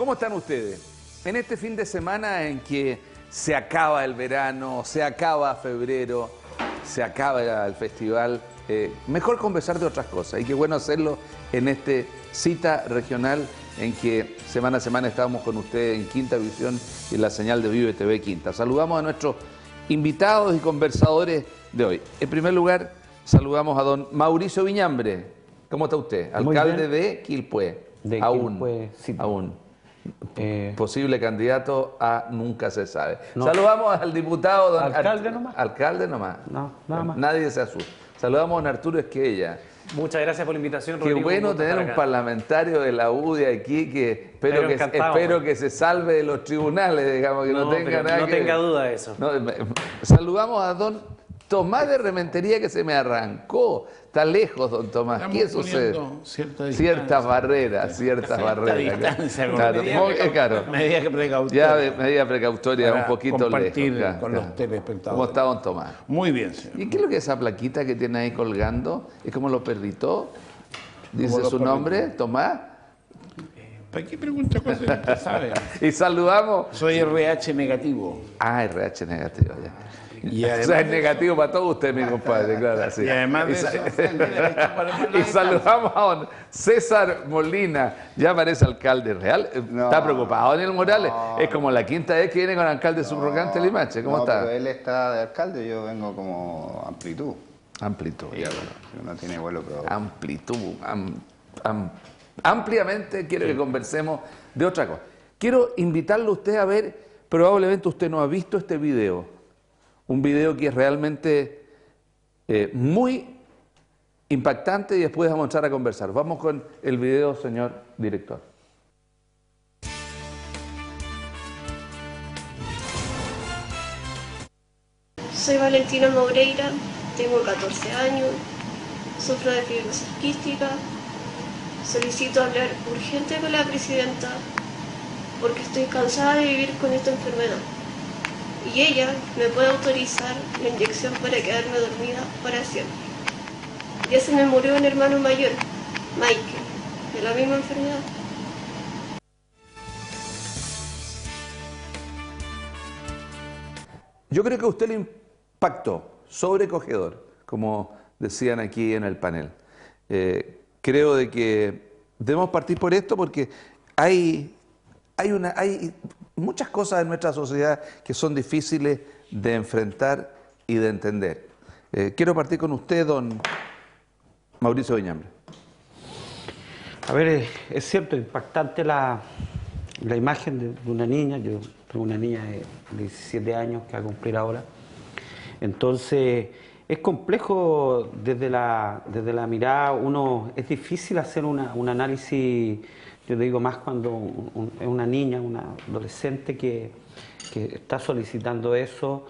¿Cómo están ustedes? En este fin de semana en que se acaba el verano, se acaba febrero, se acaba el festival, mejor conversar de otras cosas. Y qué bueno hacerlo en este cita regional en que semana a semana estamos con ustedes en Quinta Visión y en la señal de Vive TV Quinta. Saludamos a nuestros invitados y conversadores de hoy. En primer lugar, saludamos a don Mauricio Viñambre. ¿Cómo está usted? Alcalde de Quilpué. De Quilpué, sí. Aún. Posible candidato a nunca se sabe. No. Saludamos al diputado don ¿Alcalde nomás? Alcalde nomás. No, nada más. Nadie se asusta. Saludamos a don Arturo Esquella. Muchas gracias por la invitación, Qué Rodrigo. bueno tener un parlamentario de la UDI aquí que espero que se salve de los tribunales, digamos, que no tenga nada no que tenga ver. duda de eso. No, saludamos a don Tomás de Rementería, que se me arrancó. Está lejos, don Tomás. ¿Qué sucede? Ciertas barreras. Distancia, Claro, claro. Medida que precautoria. Ya medida precautoria, Para un poquito compartir lejos. con los telespectadores. ¿Cómo está, don Tomás? Muy bien, señor. ¿Y qué es lo que es esa plaquita que tiene ahí colgando? ¿Es como los perritos? ¿Dice Como los su nombre, Tomás? ¿Para qué pregunta cosas que usted sabe? Y saludamos. Soy RH negativo. Ah, RH negativo, ya. Y O sea, es negativo para todos ustedes, mi compadre, claro, así. Y además de eso, y saludamos a don César Molina, ya parece alcalde real. ¿Está preocupado, Daniel Morales? Es como la quinta vez que viene con alcalde subrogante Limache. ¿Cómo está? Pero él está de alcalde, yo vengo como amplitud. Amplitud, ya, bueno. Si uno tiene vuelo, pero... Amplitud. Ampliamente quiero que conversemos de otra cosa. Quiero invitarlo a usted a ver, probablemente usted no ha visto este video. Un video que es realmente muy impactante y después vamos a entrar a conversar. Vamos con el video, señor director. Soy Valentina Moureira, tengo 14 años, sufro de fibrosis quística. Solicito hablar urgente con la presidenta porque estoy cansada de vivir con esta enfermedad. Y ella me puede autorizar la inyección para quedarme dormida para siempre. Ya se me murió un hermano mayor, Michael, de la misma enfermedad. Yo creo que a usted le impactó, sobrecogedor, como decían aquí en el panel. Creo de que debemos partir por esto porque hay muchas cosas en nuestra sociedad que son difíciles de enfrentar y de entender. Quiero partir con usted, don Mauricio Viñambre. A ver, es cierto, impactante la imagen de una niña. Yo tengo una niña de 17 años que va a cumplir ahora. Entonces, es complejo desde la mirada. Es difícil hacer un análisis. Yo te digo más cuando es una niña, una adolescente que está solicitando eso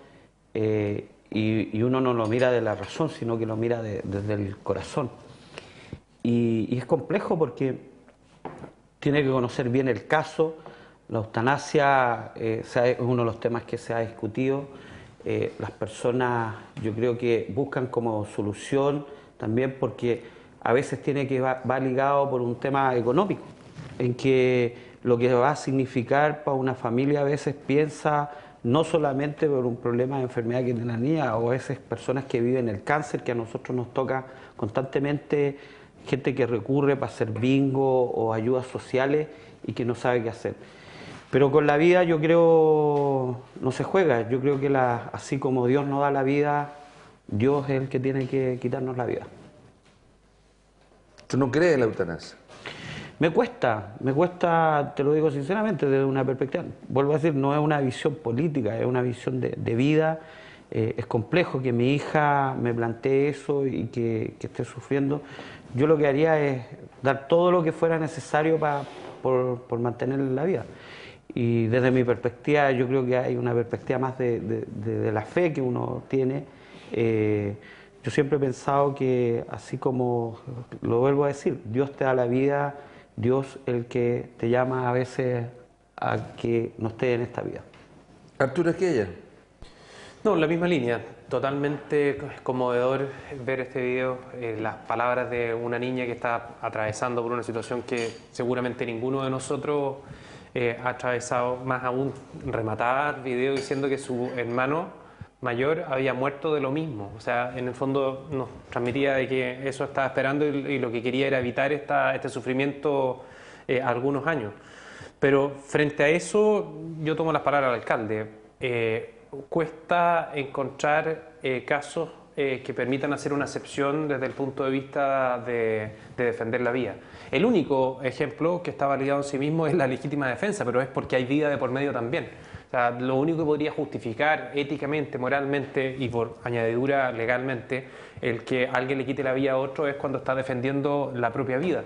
y uno no lo mira de la razón, sino que lo mira desde el corazón. Y es complejo porque tiene que conocer bien el caso. La eutanasia es uno de los temas que se ha discutido. Las personas, yo creo que buscan como solución también porque a veces va ligado por un tema económico, en que lo que va a significar para una familia a veces piensa no solamente por un problema de enfermedad que tiene la niña, o a veces personas que viven el cáncer, que a nosotros nos toca constantemente, gente que recurre para hacer bingo o ayudas sociales y que no sabe qué hacer. Pero con la vida yo creo no se juega, yo creo que así como Dios nos da la vida, Dios es el que tiene que quitarnos la vida. ¿Tú no crees en la eutanasia? Me cuesta, te lo digo sinceramente, desde una perspectiva, vuelvo a decir, no es una visión política, es una visión de vida. Es complejo que mi hija me plantee eso y que esté sufriendo. Yo lo que haría es dar todo lo que fuera necesario por mantener la vida. Y desde mi perspectiva, yo creo que hay una perspectiva más de la fe que uno tiene. Yo siempre he pensado que, así como lo vuelvo a decir, Dios te da la vida, Dios el que te llama a veces a que no estés en esta vida. Arturo Esquella. No, la misma línea. Totalmente conmovedor ver este video, las palabras de una niña que está atravesando por una situación que seguramente ninguno de nosotros ha atravesado, más aún, rematar video diciendo que su hermano mayor había muerto de lo mismo. O sea, en el fondo nos transmitía de que eso estaba esperando y lo que quería era evitar este sufrimiento algunos años. Pero frente a eso, yo tomo las palabras del alcalde. Cuesta encontrar casos que permitan hacer una excepción desde el punto de vista de defender la vida. El único ejemplo que está validado en sí mismo es la legítima defensa, pero es porque hay vida de por medio también. O sea, lo único que podría justificar éticamente, moralmente y por añadidura legalmente el que alguien le quite la vida a otro es cuando está defendiendo la propia vida,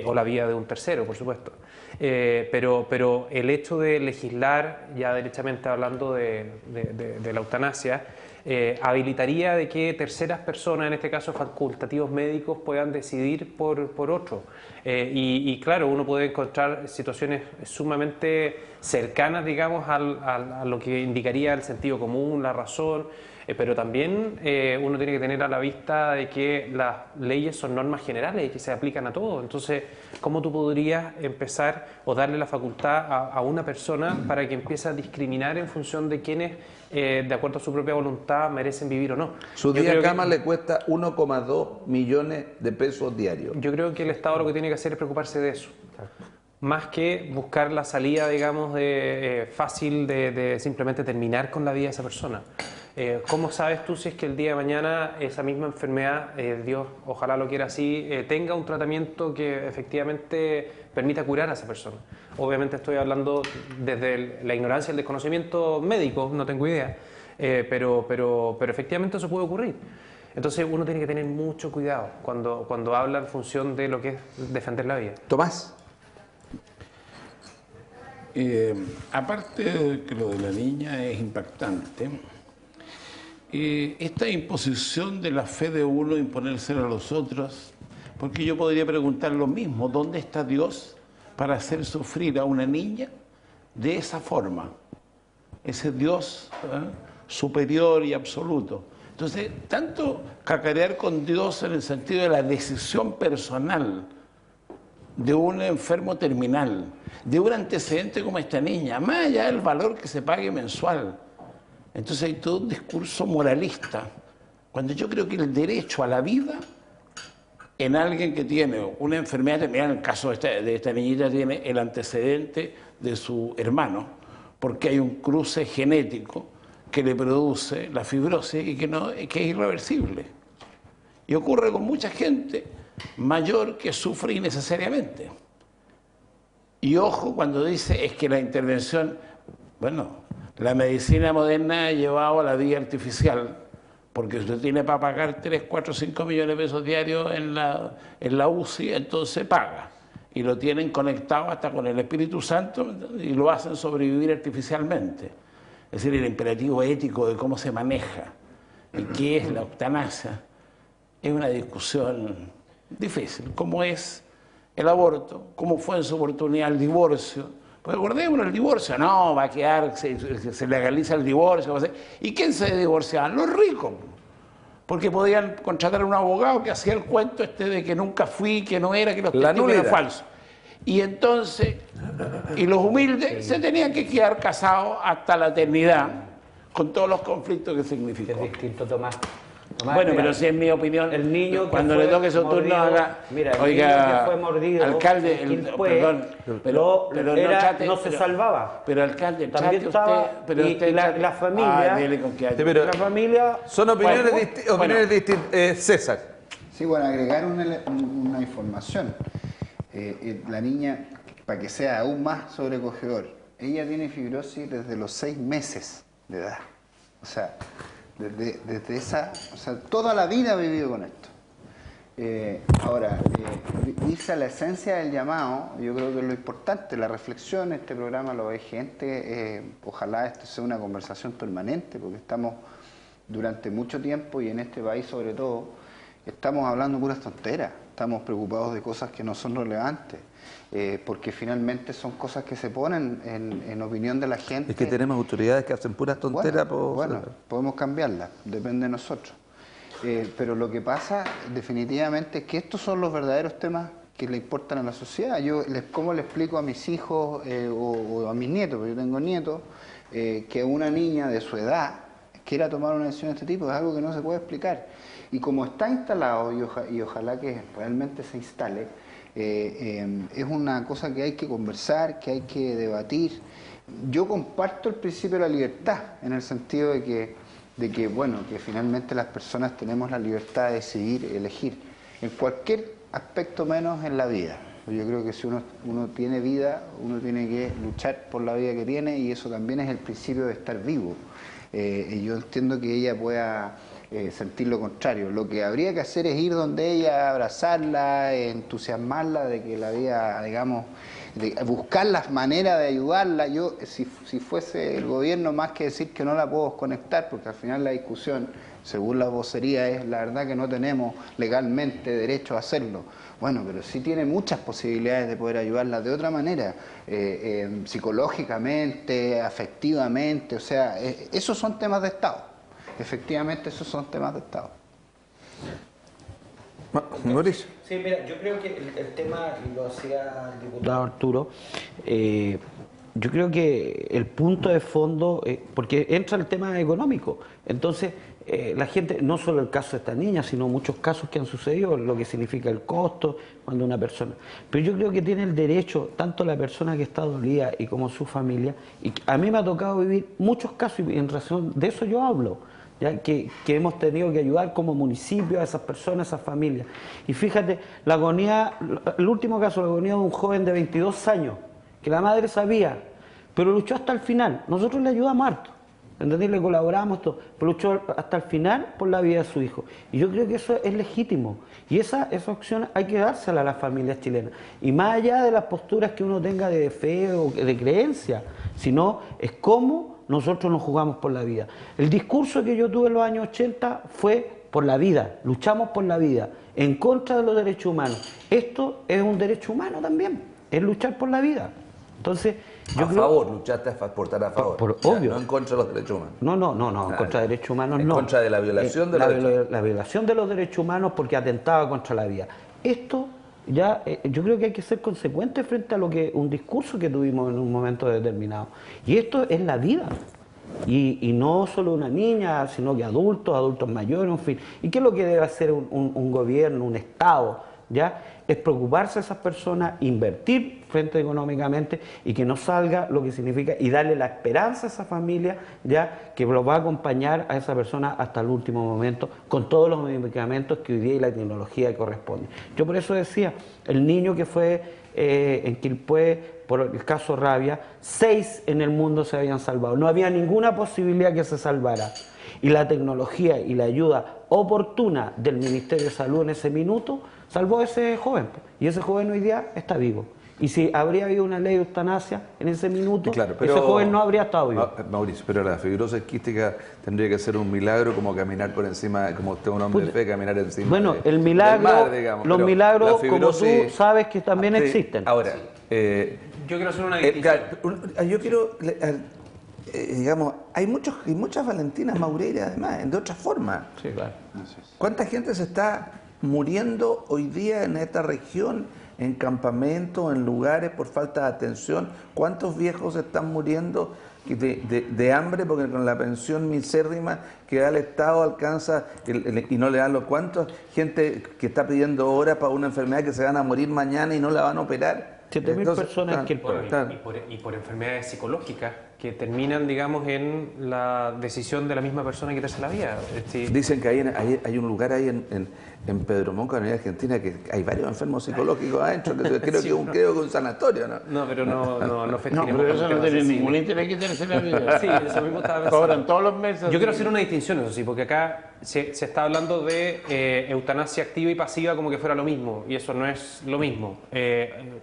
o la vida de un tercero, por supuesto. Pero el hecho de legislar, ya derechamente hablando de la eutanasia, habilitaría de que terceras personas, en este caso facultativos médicos, puedan decidir por otro. Y claro, uno puede encontrar situaciones sumamente cercanas, digamos, a lo que indicaría el sentido común, la razón, pero también uno tiene que tener a la vista de que las leyes son normas generales y que se aplican a todos. Entonces, ¿cómo tú podrías empezar o darle la facultad a una persona para que empiece a discriminar en función de quienes, de acuerdo a su propia voluntad, merecen vivir o no? Su día de cama le cuesta 1,2 millones de pesos diarios. Yo creo que el Estado lo que tiene que hacer es preocuparse de eso. Más que buscar la salida, digamos, fácil de simplemente terminar con la vida de esa persona. ¿Cómo sabes tú si es que el día de mañana esa misma enfermedad, Dios ojalá lo quiera así, tenga un tratamiento que efectivamente permita curar a esa persona? Obviamente estoy hablando desde la ignorancia y el desconocimiento médico, no tengo idea, pero efectivamente eso puede ocurrir. Entonces uno tiene que tener mucho cuidado cuando habla en función de lo que es defender la vida. Tomás. Aparte de que lo de la niña es impactante, esta imposición de la fe de uno, imponérsela a los otros, porque yo podría preguntar lo mismo, ¿dónde está Dios para hacer sufrir a una niña de esa forma? Ese Dios superior y absoluto. Entonces, tanto cacarear con Dios en el sentido de la decisión personal de un enfermo terminal, de un antecedente como esta niña, más allá del valor que se pague mensual. Entonces hay todo un discurso moralista, cuando yo creo que el derecho a la vida en alguien que tiene una enfermedad terminal, en el caso de esta niñita tiene el antecedente de su hermano, porque hay un cruce genético que le produce la fibrosis y que es irreversible. Y ocurre con mucha gente mayor que sufre innecesariamente. Y ojo cuando dice es que la intervención, bueno, la medicina moderna ha llevado a la vida artificial, porque usted tiene para pagar 3, 4, 5 millones de pesos diarios en la UCI, entonces paga. Y lo tienen conectado hasta con el Espíritu Santo y lo hacen sobrevivir artificialmente. Es decir, el imperativo ético de cómo se maneja y qué es la eutanasia es una discusión difícil, como es el aborto, como fue en su oportunidad el divorcio. Pues acordémonos, el divorcio, no, va a quedar, se legaliza el divorcio. ¿Y quién se divorciaban? Los ricos. Porque podían contratar a un abogado que hacía el cuento de que nunca fui, que no era, que los testigos eran falsos. Y entonces, y los humildes se tenían que quedar casados hasta la eternidad, con todos los conflictos que significó. Es distinto, Tomás. Bueno, mira, pero si es mi opinión, el niño cuando le toque su turno haga, mira, el oiga, niño que fue mordido, alcalde, perdón, pero no se salvaba. Pero alcalde, también estaba, la familia, la familia, son opiniones distintas. César. Sí, bueno, agregar una información. La niña, para que sea aún más sobrecogedor, ella tiene fibrosis desde los 6 meses de edad. O sea, desde esa, o sea, toda la vida ha vivido con esto. Ahora, irse a la esencia del llamado, yo creo que es lo importante, la reflexión, este programa lo ve gente, ojalá esto sea una conversación permanente, porque estamos durante mucho tiempo y en este país sobre todo, estamos hablando puras tonteras, estamos preocupados de cosas que no son relevantes. Porque finalmente son cosas que se ponen en opinión de la gente. Es que tenemos autoridades que hacen puras tonteras. Bueno, podemos cambiarlas, depende de nosotros. Pero lo que pasa definitivamente es que estos son los verdaderos temas que le importan a la sociedad. ¿Cómo le explico a mis hijos o a mis nietos, porque yo tengo nietos, que una niña de su edad quiera tomar una decisión de este tipo? Es algo que no se puede explicar. Y como está instalado, y ojalá que realmente se instale, es una cosa que hay que conversar, que hay que debatir. Yo comparto el principio de la libertad, en el sentido de que bueno, que finalmente las personas tenemos la libertad de decidir, elegir, en cualquier aspecto menos en la vida. Yo creo que si uno tiene vida, uno tiene que luchar por la vida que tiene, y eso también es el principio de estar vivo. Y yo entiendo que ella pueda sentir lo contrario. Lo que habría que hacer es ir donde ella, abrazarla, entusiasmarla de que la vida, digamos, de buscar las maneras de ayudarla. Yo, si fuese el gobierno, más que decir que no la puedo desconectar, porque al final la discusión, según la vocería, es la verdad que no tenemos legalmente derecho a hacerlo. Bueno, pero sí tiene muchas posibilidades de poder ayudarla de otra manera, psicológicamente, afectivamente, o sea, esos son temas de Estado. Efectivamente, esos son temas de Estado. Mauricio. Sí, mira, yo creo que el tema, y lo hacía el diputado Arturo, yo creo que el punto de fondo, porque entra el tema económico, entonces la gente, no solo el caso de esta niña, sino muchos casos que han sucedido, lo que significa el costo cuando una persona, pero yo creo que tiene el derecho, tanto la persona que está dolida y como su familia, y a mí me ha tocado vivir muchos casos, y en razón de eso yo hablo, ¿ya? Que hemos tenido que ayudar como municipio a esas personas, a esas familias. Y fíjate, la agonía, el último caso, la agonía de un joven de 22 años, que la madre sabía, pero luchó hasta el final. Nosotros le ayudamos harto, ¿entendés? Le colaboramos todo, pero luchó hasta el final por la vida de su hijo. Y yo creo que eso es legítimo. Y esa opción hay que dársela a las familias chilenas. Y más allá de las posturas que uno tenga de fe o de creencia, sino es cómo nosotros nos jugamos por la vida. El discurso que yo tuve en los años 80 fue por la vida, luchamos por la vida, en contra de los derechos humanos. Esto es un derecho humano también, es luchar por la vida. Entonces, yo Luchaste por estar a favor. Obvio. No en contra de los derechos humanos. No, en contra de derechos humanos no. En contra de la violación de los derechos humanos. La violación de los derechos humanos porque atentaba contra la vida. Esto ya, yo creo que hay que ser consecuente frente a lo que un discurso que tuvimos en un momento determinado. Y esto es la vida. Y no solo una niña, sino que adultos mayores, en fin. ¿Y qué es lo que debe hacer un gobierno, un Estado? ¿Ya? Es preocuparse de esas personas, invertir frente económicamente y que no salga lo que significa y darle la esperanza a esa familia, ya que lo va a acompañar a esa persona hasta el último momento con todos los medicamentos que hoy día y la tecnología corresponde. Yo por eso decía, el niño que fue en Quilpué por el caso Rabia, 6 en el mundo se habían salvado, no había ninguna posibilidad que se salvara. Y la tecnología y la ayuda oportuna del Ministerio de Salud en ese minuto salvó a ese joven. Y ese joven hoy día está vivo. Y si habría habido una ley de eutanasia en ese minuto, claro, pero, ese joven no habría estado vivo. Mauricio, pero la fibrosis quística tendría que ser un milagro, como caminar por encima, como usted un hombre de fe, caminar encima. Bueno, el milagro, mar, digamos, los milagros, fibrosis, como tú sabes que también existen. Ahora, yo quiero hacer una distinción. Yo quiero... digamos, hay muchas Valentinas Maureira además, de otra forma. Sí, claro. ¿Cuánta gente se está muriendo hoy día en esta región, en campamentos, en lugares por falta de atención? ¿Cuántos viejos están muriendo de hambre porque con la pensión misérrima que da el Estado alcanza y no le dan los cuantos? Gente que está pidiendo horas para una enfermedad que se van a morir mañana y no la van a operar. 7.000 personas que y por enfermedades psicológicas que terminan, digamos, en la decisión de la misma persona quitarse la vida. Dicen que hay un lugar ahí en Pedro Monca, en Argentina, que hay varios enfermos psicológicos adentro, que creo que es un sanatorio, ¿no? No, pero no festinemos. No, pero eso no tiene ningún interés que quitarse la vida. Sí, eso mismo estaba pensando. Cobran todos los meses. Yo quiero hacer una distinción, eso sí, porque acá se está hablando de eutanasia activa y pasiva como que fuera lo mismo, y eso no es lo mismo.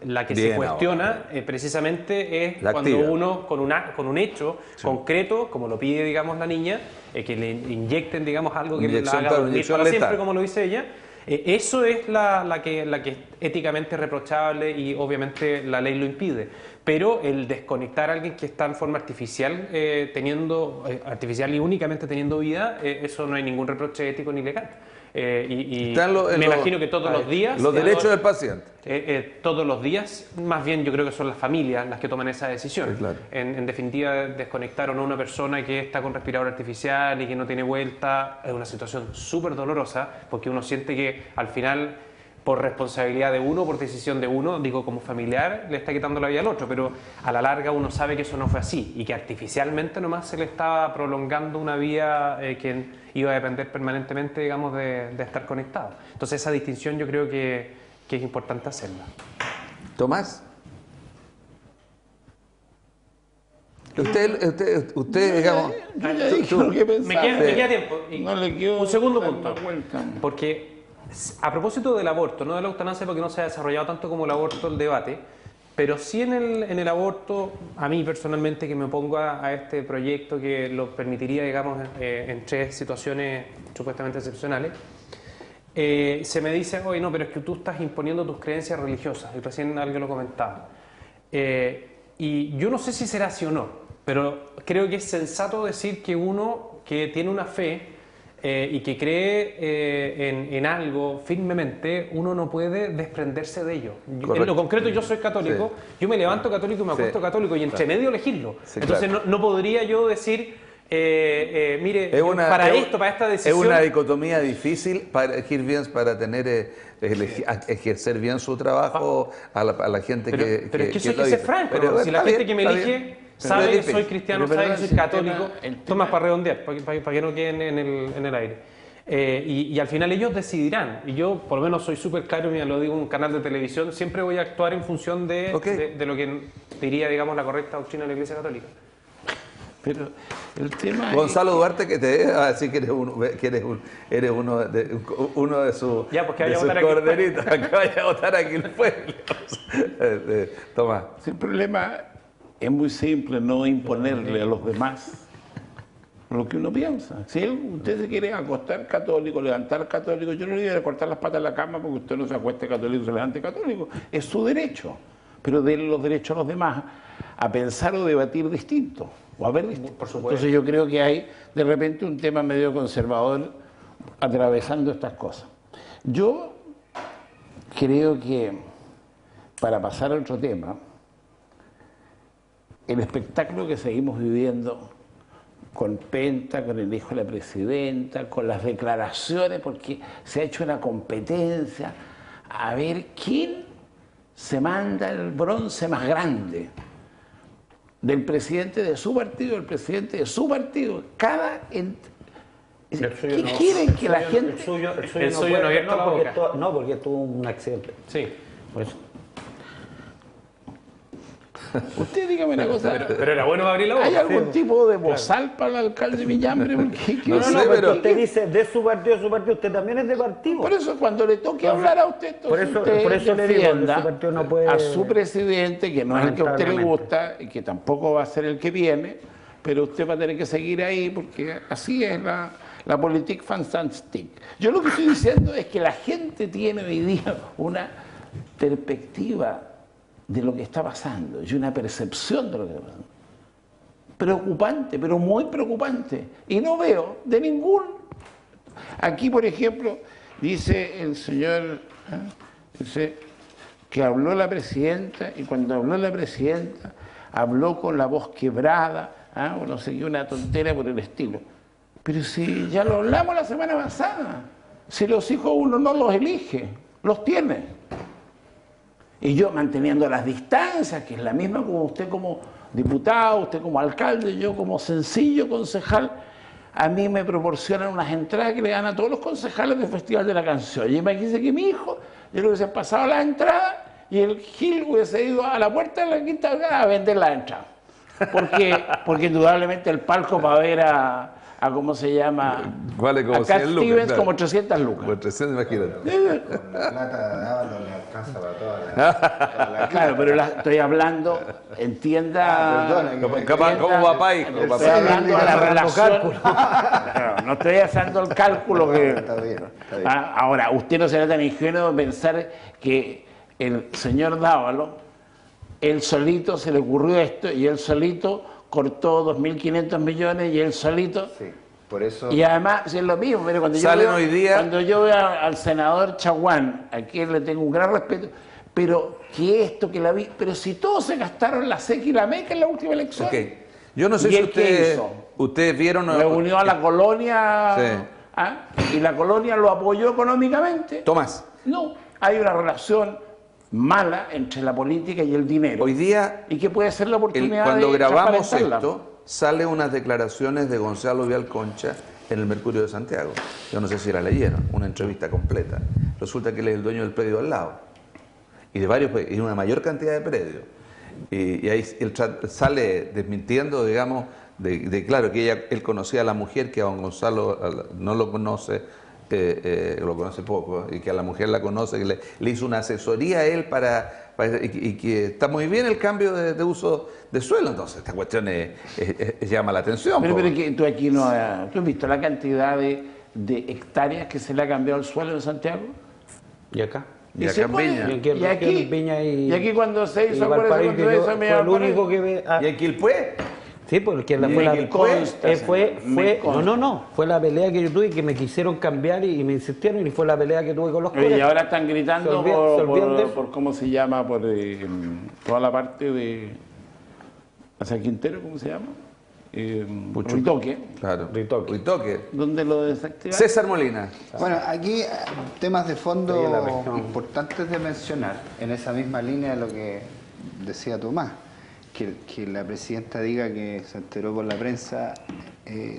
La que se cuestiona precisamente es la cuando activa. uno con un hecho concreto, como lo pide, digamos, la niña, que le inyecten, digamos, algo que la haga dormir para siempre, como lo dice ella. Eso es la que es éticamente reprochable y obviamente la ley lo impide. pero el desconectar a alguien que está en forma artificial, artificial y únicamente teniendo vida, eso no hay ningún reproche ético ni legal. Me imagino que todos los días... Los derechos del paciente. Todos los días, más bien yo creo que son las familias las que toman esa decisión. Sí, claro. En definitiva, desconectar o no a una persona que está con respirador artificial y que no tiene vuelta es una situación súper dolorosa, porque uno siente que al final, por responsabilidad de uno, por decisión de uno, digo como familiar, le está quitando la vida al otro, pero a la larga uno sabe que eso no fue así y que artificialmente nomás se le estaba prolongando una vida que iba a depender permanentemente, digamos, de estar conectado. Entonces esa distinción yo creo que es importante hacerla. Tomás. Usted digamos... Yo ya dije lo que pensaba. Me queda tiempo. No le quiero un segundo dar punto. la vuelta. Porque a propósito del aborto, no de la eutanasia porque no se ha desarrollado tanto como el aborto el debate, pero sí en el aborto, a mí personalmente que me opongo a este proyecto que lo permitiría, digamos, en 3 situaciones supuestamente excepcionales, se me dice, oye, no, pero es que tú estás imponiendo tus creencias religiosas, y recién alguien lo comentaba. Y yo no sé si será así o no, pero creo que es sensato decir que uno que tiene una fe y que cree en algo firmemente, uno no puede desprenderse de ello. En lo concreto, yo soy católico, yo me levanto católico y me acuesto católico, y entre medio elegirlo. Entonces no podría yo decir, mire, para esta decisión... Es una dicotomía difícil para elegir bien, para tener, ejercer bien su trabajo a la gente que... Pero es que eso hay que ser franco, ¿no? Si la gente que me elige sabe que soy cristiano, sabe que soy católico, tomas para redondear, para que no queden en el aire. Y al final ellos decidirán. Y yo, por lo menos, soy súper claro, mira, lo digo en un canal de televisión, siempre voy a actuar en función de lo que diría, digamos, la correcta doctrina de la Iglesia Católica. Pero el tema Gonzalo Duarte, que te deja decir que eres uno de sus corderitos, que vaya a votar aquí el pueblo. Tomás. El problema es muy simple, no imponerle a los demás lo que uno piensa. Si usted se quiere acostar católico, levantar católico, yo no le voy a cortar las patas en la cama porque usted no se acueste católico, se levante católico. Es su derecho, pero denle los derechos a los demás a pensar o debatir distinto, o a ver distinto. Por supuesto. Entonces yo creo que hay de repente un tema medio conservador atravesando estas cosas. Yo creo que, para pasar a otro tema, el espectáculo que seguimos viviendo con Penta, con el hijo de la presidenta, con las declaraciones, porque se ha hecho una competencia a ver quién se manda el bronce más grande, del presidente de su partido, del presidente de su partido. ¿Qué quieren que la gente...? El suyo no abierto la boca. No, porque tuvo un accidente. Sí. Por eso. Usted dígame una cosa. Pero era bueno abrir la boca. ¿Hay algún tipo de bozal para el alcalde Villambre? No, pero usted dice de su partido, usted también es de partido. Por eso cuando le toque hablar a usted, por eso le digo, de su partido no puede... a su presidente, que no es el que a usted le gusta y que tampoco va a ser el que viene, pero usted va a tener que seguir ahí porque así es la politique fantastique. Yo lo que estoy diciendo es que la gente tiene hoy día una perspectiva de lo que está pasando y una percepción de lo que está pasando. Preocupante, pero muy preocupante. Y no veo de ningún... Aquí, por ejemplo, dice el señor, dice que habló la presidenta, y cuando habló la presidenta, habló con la voz quebrada, o no sé qué, una tontera por el estilo. Pero si ya lo hablamos la semana pasada, si los hijos uno no los elige, los tiene. Y yo manteniendo las distancias, que es la misma como usted como diputado, usted como alcalde, yo como sencillo concejal, a mí me proporcionan unas entradas que le dan a todos los concejales del Festival de la Canción. Y imagínense que mi hijo, yo le hubiese pasado las entradas y el Gil hubiese ido a la puerta de la Quinta Vergara a vender las entradas. Porque indudablemente el palco para ver a ¿cómo se llama? Vale como a Cat 100 lucas, Stevens, claro. como 300 lucas. Por 300, imagínate. Con la plata de Ávalo le alcanza para toda la Claro, pero estoy hablando, entienda... Como papá hijo. Estoy hablando de la relación... Claro, no estoy haciendo el cálculo que... Está bien. Ahora, usted no será tan ingenuo de pensar que el señor Dávalo él solito se le ocurrió esto y él solito cortó 2.500 millones y él solito... Sí, por eso... Y además es lo mismo, pero cuando yo veo al senador Chaguán, a quien le tengo un gran respeto, pero que esto, que la vi, pero si todos se gastaron la SEC y la MEC en la última elección. Okay. Yo no sé si ustedes vieron... Reunió a la colonia, sí. Y la colonia lo apoyó económicamente. Tomás. No, hay una relación mala entre la política y el dinero. Hoy día, y que puede ser la oportunidad cuando de grabamos esto, salen unas declaraciones de Gonzalo Vial Concha en el Mercurio de Santiago. Yo no sé si la leyeron, una entrevista completa. Resulta que él es el dueño del predio al lado. Y de varios, y una mayor cantidad de predios. Y ahí él sale desmintiendo, digamos, claro, que él conocía a la mujer, que a don Gonzalo no lo conoce, lo conoce poco, y que a la mujer la conoce, que le hizo una asesoría a él y que está muy bien el cambio de uso de suelo. Entonces, esta cuestión llama la atención. Pero que tú aquí no has visto la cantidad de hectáreas que se le ha cambiado el suelo en Santiago. ¿Y acá? Y acá en Viña. Y aquí cuando se hizo fue el único que ve. ¿Y en Quilpué? Sí, porque fue la pelea que yo tuve, que me quisieron cambiar y me insistieron, y fue la pelea que tuve con los colegas. Y ahora están gritando por ¿cómo se llama? Por toda la parte de hacia Quintero, ¿cómo se llama? Ritoque. Claro, Ritoque. ¿Dónde lo desactivaron? César Molina. Bueno, aquí temas de fondo importantes de mencionar, en esa misma línea de lo que decía Tomás, que la presidenta diga que se enteró por la prensa,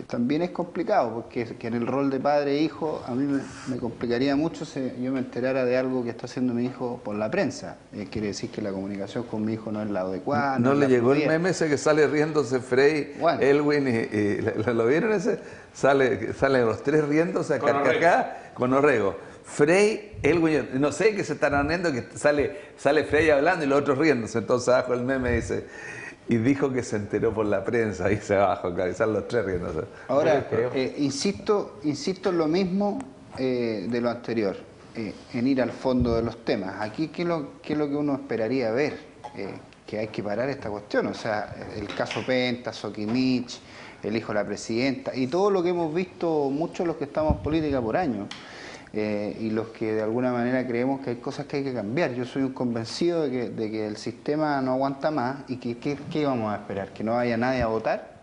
también es complicado, porque que en el rol de padre e hijo a mí me complicaría mucho si yo me enterara de algo que está haciendo mi hijo por la prensa. Quiere decir que la comunicación con mi hijo no es la adecuada. ¿No le llegó el meme ese que sale riéndose Frey, Elwin y ¿lo vieron ese? Salen los tres riéndose a carcajada con Orrego. Frey, Elwin, no sé qué se están riendo, que sale Frey hablando y los otros riéndose. Entonces abajo el meme dice, y dijo que se enteró por la prensa, ahí se abajo, salen los tres riéndose. Ahora, insisto en lo mismo de lo anterior, en ir al fondo de los temas. Aquí, ¿qué es lo que uno esperaría ver? Que hay que parar esta cuestión, o sea, el caso Penta, Soquimich, el hijo de la presidenta, y todo lo que hemos visto muchos los que estamos en política por años. Y los que de alguna manera creemos que hay cosas que hay que cambiar. Yo soy un convencido de que el sistema no aguanta más y que ¿qué vamos a esperar? ¿Que no vaya nadie a votar?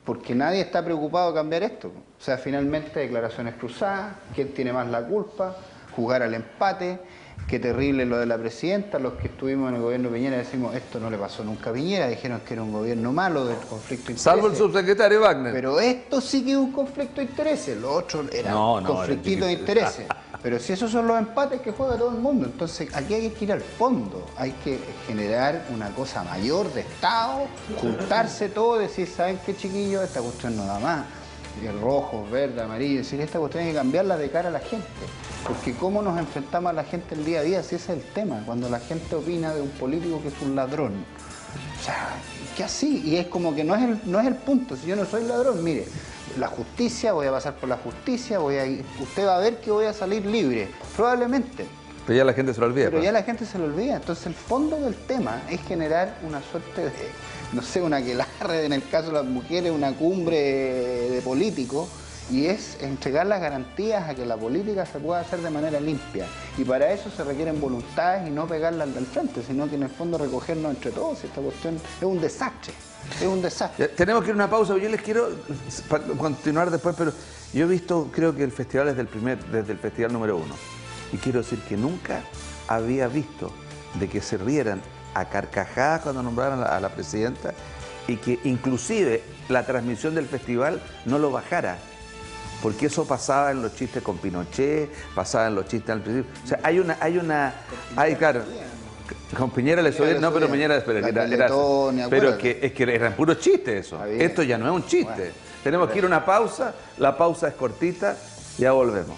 Porque nadie está preocupado de cambiar esto. O sea, finalmente declaraciones cruzadas, ¿quién tiene más la culpa? Jugar al empate, qué terrible lo de la presidenta. Los que estuvimos en el gobierno de Piñera decimos, esto no le pasó nunca a Piñera, dijeron que era un gobierno malo del conflicto de intereses. Salvo el subsecretario Wagner. Pero esto sí que es un conflicto de intereses, lo otro era conflictito de intereses. Pero si esos son los empates que juega todo el mundo, entonces aquí hay que ir al fondo, hay que generar una cosa mayor de Estado, juntarse todo, decir, ¿saben qué, chiquillos? Esta cuestión no da más. El rojo, verde, amarillo, decir, esta cuestión hay que cambiarla de cara a la gente. Porque cómo nos enfrentamos a la gente el día a día, si ese es el tema, cuando la gente opina de un político que es un ladrón. O sea, que así, y es como que no es el punto, si yo no soy ladrón, mire, la justicia, voy a pasar por la justicia, usted va a ver que voy a salir libre, probablemente. Pero ya la gente se lo olvida. Pero ya la gente se lo olvida, entonces el fondo del tema es generar una suerte de, no sé, una aquelarre en el caso de las mujeres, una cumbre de políticos, y es entregar las garantías a que la política se pueda hacer de manera limpia. Y para eso se requieren voluntades y no pegarlas del frente, sino que en el fondo recogernos entre todos. Esta cuestión es un desastre, es un desastre. Ya, tenemos que ir a una pausa, yo les quiero continuar después, pero yo he visto, creo que el festival es desde el festival número 1. Y quiero decir que nunca había visto de que se rieran a carcajadas cuando nombraron a la presidenta y que inclusive la transmisión del festival no lo bajara. Porque eso pasaba en los chistes con Pinochet, pasaba en los chistes al principio. O sea, claro, con Piñera le subieron, no, pero Piñera pero es que eran puros chistes eso. Esto ya no es un chiste. Bueno, tenemos que ir a una pausa, la pausa es cortita, ya volvemos.